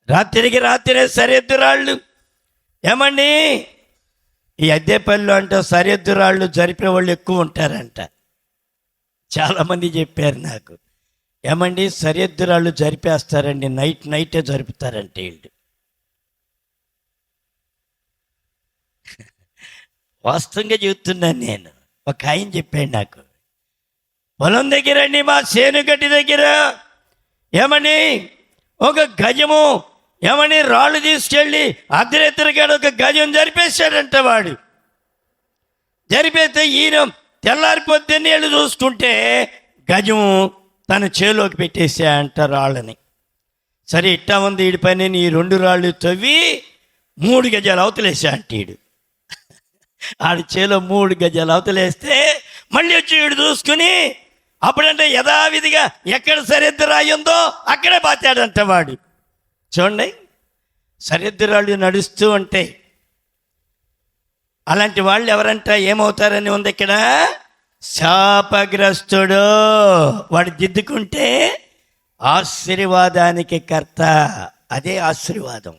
రాత్రికి రాత్రే సరిహద్దు రాళ్ళు. ఏమండి, ఈ అద్దెపల్లిలో అంటే సరిహద్దు రాళ్ళు జరిపే వాళ్ళు ఎక్కువ ఉంటారంట. చాలామంది చెప్పారు నాకు, ఏమండి సరిహద్దు రాళ్ళు జరిపేస్తారండి, నైటే జరుపుతారంటే వీళ్ళు. వాస్తవంగా చెబుతున్నాను నేను. ఒక ఆయన చెప్పాడు నాకు, పొలం దగ్గరండి, మా సేనుగడ్డి దగ్గర ఏమని ఒక గజము ఏమని రాళ్ళు తీసుకెళ్ళి అర్ధరాత్రిగాడు ఒక గజం జరిపేశాడంట. వాడు జరిపేస్తే ఈయన తెల్లారిపోద్దని వీళ్ళు చూసుకుంటే గజం తన చేలోకి పెట్టేసాయంట రాళ్ళని. సరే ఇట్టా ఉంది వీడి పని, ఈ 2 రాళ్ళు తవ్వి 3 గజాలు అవతలేసా అంటే వీడు. ఆడి చేలో 3 గజాలు అవతలేస్తే మళ్ళీ వచ్చి వీడు చూసుకుని అప్పుడంటే యథావిధిగా ఎక్కడ సరిహద్దు రాయి ఉందో అక్కడే పాతాడంట వాడు. చూడండి, సరిహద్దు రాళ్ళు నడుస్తూ ఉంటాయి. అలాంటి వాళ్ళు ఎవరంట ఏమవుతారని ఉంది ఇక్కడ, శాపగ్రస్తుడు. వాడు దిద్దుకుంటే ఆశీర్వాదానికి కర్త. అదే ఆశీర్వాదం.